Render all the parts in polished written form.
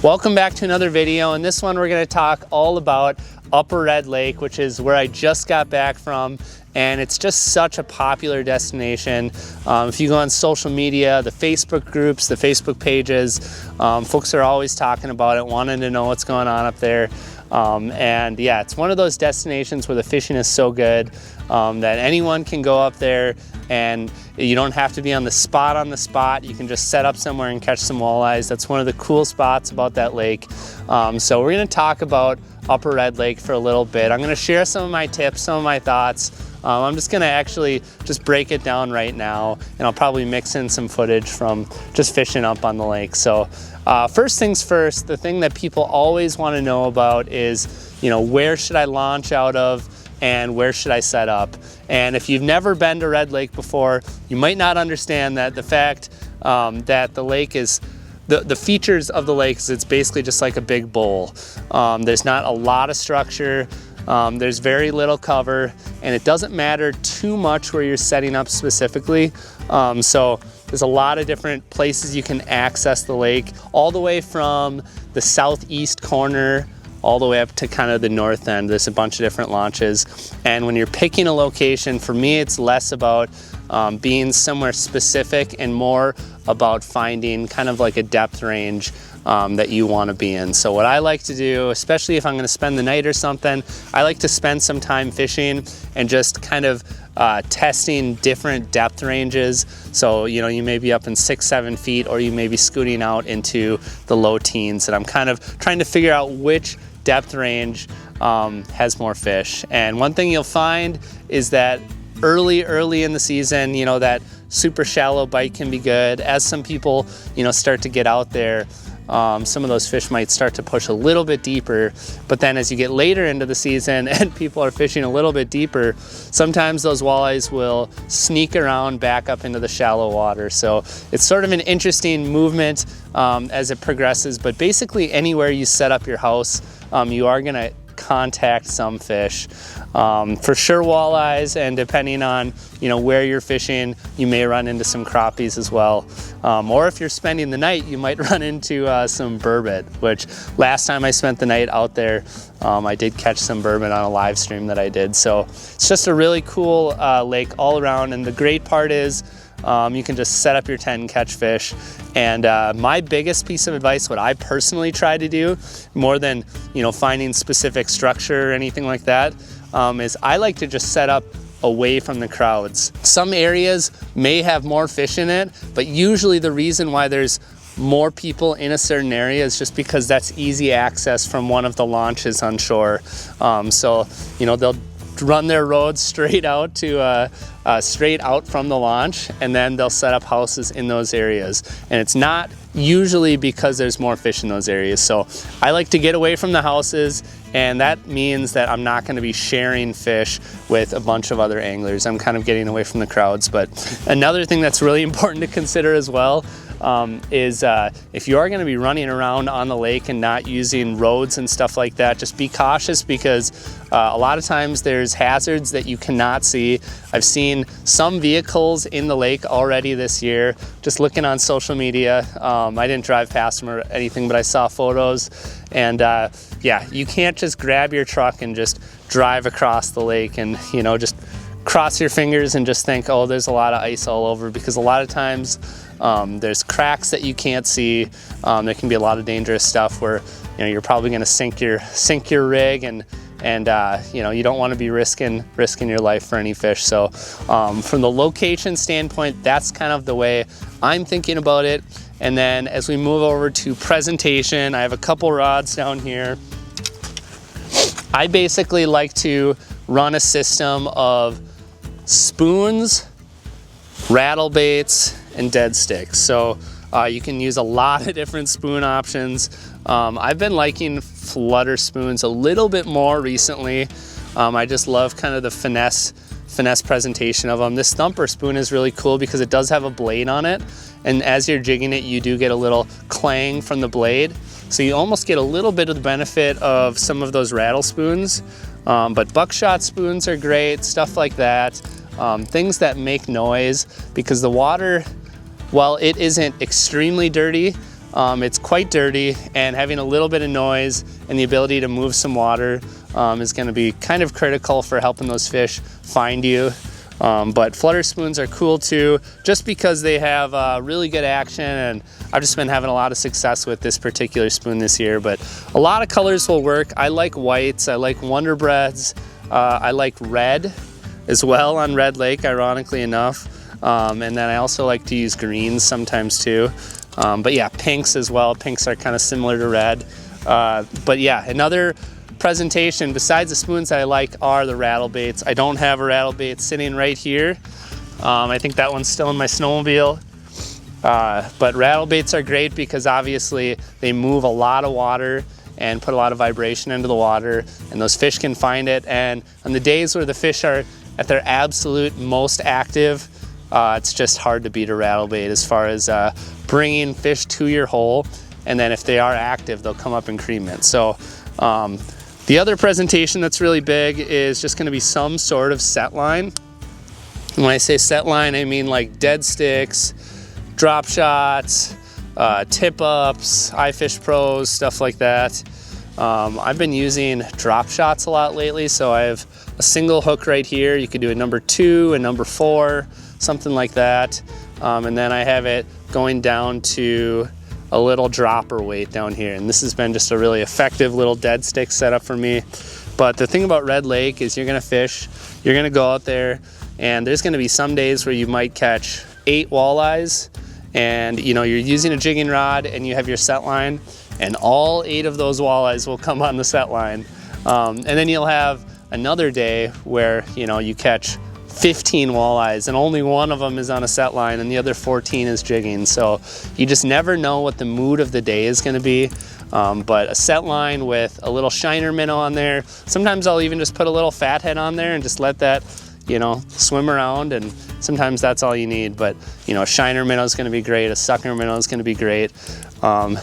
Welcome back to another video. In this one we're going to talk all about Upper Red Lake, which is where I just got back from, and it's just such a popular destination. If you go on social media, the Facebook groups, the Facebook pages, folks are always talking about it, wanting to know what's going on up there. And yeah, it's one of those destinations where the fishing is so good that anyone can go up there, and you don't have to be on the spot. You can just set up somewhere and catch some walleyes. That's one of the cool spots about that lake. So we're going to talk about Upper Red Lake for a little bit. I'm going to share some of my tips, some of my thoughts. I'm just going to actually just break it down right now, and I'll probably mix in some footage from just fishing up on the lake. So first things first, the thing that people always want to know about is, where should I launch out of and where should I set up? And if you've never been to Red Lake before, you might not understand that the fact that the lake is, the features of the lake is it's basically just like a big bowl. There's not a lot of structure. There's very little cover, and it doesn't matter too much where you're setting up specifically. So there's a lot of different places you can access the lake, all the way from the southeast corner all the way up to kind of the north end. There's a bunch of different launches. And when you're picking a location, for me, it's less about being somewhere specific and more about finding kind of like a depth range that you want to be in. So what I like to do, especially if I'm going to spend the night or something, I like to spend some time fishing and just kind of testing different depth ranges. So, you may be up in 6-7 feet, or you may be scooting out into the low teens. And I'm kind of trying to figure out which depth range has more fish. And one thing you'll find is that early in the season, that super shallow bite can be good. As some people, start to get out there, some of those fish might start to push a little bit deeper. But then as you get later into the season and people are fishing a little bit deeper, sometimes those walleyes will sneak around back up into the shallow water. So it's sort of an interesting movement as it progresses. But basically anywhere you set up your house, you are going to contact some fish. For sure walleyes, and depending on where you're fishing, you may run into some crappies as well. Or if you're spending the night, you might run into some burbot, which last time I spent the night out there, I did catch some burbot on a live stream that I did. So it's just a really cool lake all around, and the great part is you can just set up your tent and catch fish. And my biggest piece of advice, what I personally try to do, more than finding specific structure or anything like that, is I like to just set up away from the crowds. Some areas may have more fish in it, but usually the reason why there's more people in a certain area is just because that's easy access from one of the launches on shore. So they'll run their roads straight out to straight out from the launch, and then they'll set up houses in those areas. And it's not usually because there's more fish in those areas. So I like to get away from the houses, and that means that I'm not going to be sharing fish with a bunch of other anglers. I'm kind of getting away from the crowds. But another thing that's really important to consider as well is if you are going to be running around on the lake and not using roads and stuff like that, just be cautious, because a lot of times there's hazards that you cannot see. I've seen some vehicles in the lake already this year, just looking on social media. I didn't drive past them or anything, but I saw photos. And yeah, you can't just grab your truck and just drive across the lake and just cross your fingers and just think, oh, there's a lot of ice all over, because a lot of times there's cracks that you can't see. There can be a lot of dangerous stuff where you're probably going to sink your rig, and you don't want to be risking your life for any fish. So from the location standpoint, that's kind of the way I'm thinking about it. And then as we move over to presentation, I have a couple rods down here. I basically like to run a system of spoons, rattle baits, and dead sticks. So you can use a lot of different spoon options. I've been liking flutter spoons a little bit more recently. I just love kind of the finesse presentation of them. This thumper spoon is really cool because it does have a blade on it, and as you're jigging it, you do get a little clang from the blade. So you almost get a little bit of the benefit of some of those rattle spoons. But buckshot spoons are great, stuff like that. Things that make noise, because the water, while it isn't extremely dirty, It's quite dirty, and having a little bit of noise and the ability to move some water is going to be kind of critical for helping those fish find you. But flutter spoons are cool too, just because they have really good action, and I've just been having a lot of success with this particular spoon this year. But a lot of colors will work. I like whites, I like Wonder Breads, I like red as well on Red Lake, ironically enough. And then I also like to use greens sometimes too. But yeah, pinks as well. Pinks are kind of similar to red. But yeah, another presentation besides the spoons that I like are the rattle baits. I don't have a rattle bait sitting right here. I think that one's still in my snowmobile. But rattle baits are great because obviously they move a lot of water and put a lot of vibration into the water, and those fish can find it. And on the days where the fish are at their absolute most active, it's just hard to beat a rattle bait as far as bringing fish to your hole. And then if they are active, they'll come up and cream it. So the other presentation that's really big is just going to be some sort of set line. And when I say set line, I mean like dead sticks, drop shots, tip ups, iFish Pros, stuff like that. I've been using drop shots a lot lately, so I have a single hook right here. You could do a number 2, a number 4, something like that. And then I have it going down to a little dropper weight down here, and this has been just a really effective little dead stick setup for me. But the thing about Red Lake is you're gonna fish, you're gonna go out there, and there's gonna be some days where you might catch 8 walleyes, and you know, you're using a jigging rod and you have your set line, and all 8 of those walleyes will come on the set line. And then you'll have another day where, you know, you catch 15 walleyes and only one of them is on a set line and the other 14 is jigging. So you just never know what the mood of the day is going to be. But a set line with a little shiner minnow on there. Sometimes I'll even just put a little fathead on there and just let that, you know, swim around, and sometimes that's all you need. But you know, a shiner minnow is going to be great, a sucker minnow is going to be great.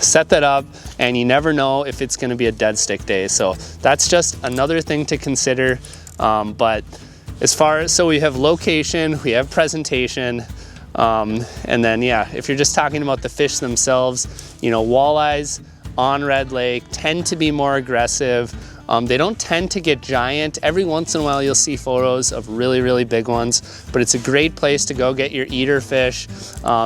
Set that up, and you never know if it's going to be a dead stick day. So that's just another thing to consider. But as far as, so we have location, we have presentation, and then yeah, if you're just talking about the fish themselves, you know, walleyes on Red Lake tend to be more aggressive. They don't tend to get giant. Every once in a while you'll see photos of really, really big ones, but it's a great place to go get your eater fish.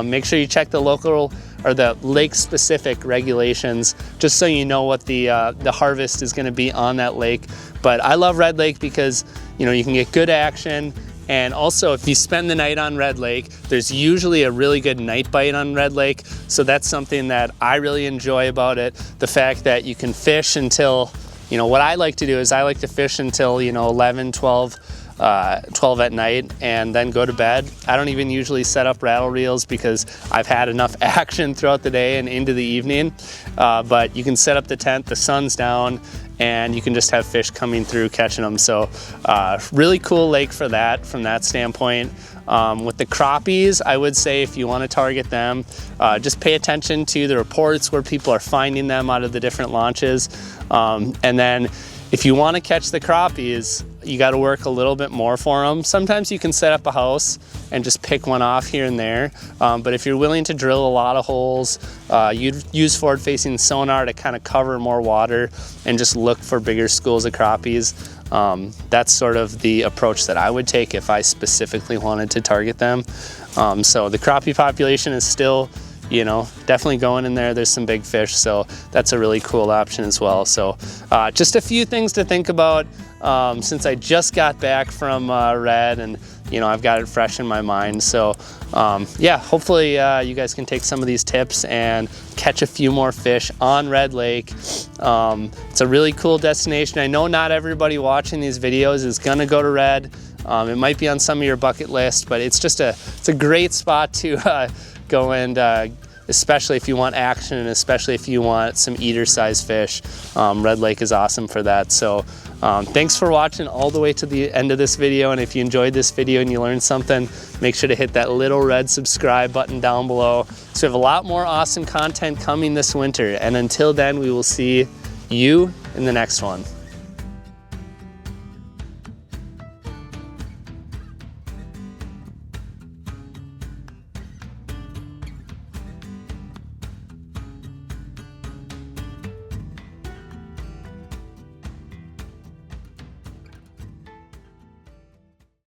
Make sure you check the local or the lake specific regulations, just so you know what the harvest is gonna be on that lake. But I love Red Lake because, you know, you can get good action, and also if you spend the night on Red Lake, there's usually a really good night bite on Red Lake. So that's something that I really enjoy about it. The fact that you can fish until, you know, what I like to do is I like to fish until, you know, 11, 12 at night and then go to bed. I don't even usually set up rattle reels because I've had enough action throughout the day and into the evening. But you can set up the tent, the sun's down, and you can just have fish coming through catching them. So really cool lake for that, from that standpoint. With the crappies, I would say if you want to target them, just pay attention to the reports where people are finding them out of the different launches. And then if you want to catch the crappies, you got to work a little bit more for them. Sometimes you can set up a house and just pick one off here and there. But if you're willing to drill a lot of holes, you'd use forward-facing sonar to kind of cover more water and just look for bigger schools of crappies. That's sort of the approach that I would take if I specifically wanted to target them. So the crappie population is still, you know, definitely going in there. There's some big fish, so that's a really cool option as well. So just a few things to think about since I just got back from Red, and you know, I've got it fresh in my mind. So yeah, hopefully you guys can take some of these tips and catch a few more fish on Red Lake. It's a really cool destination. I know not everybody watching these videos is gonna go to Red. It might be on some of your bucket list, but it's just it's a great spot to go and especially if you want action, and especially if you want some eater size fish. Red Lake is awesome for that. So thanks for watching all the way to the end of this video, and if you enjoyed this video and you learned something, make sure to hit that little red subscribe button down below. So we have a lot more awesome content coming this winter, and until then, we will see you in the next one.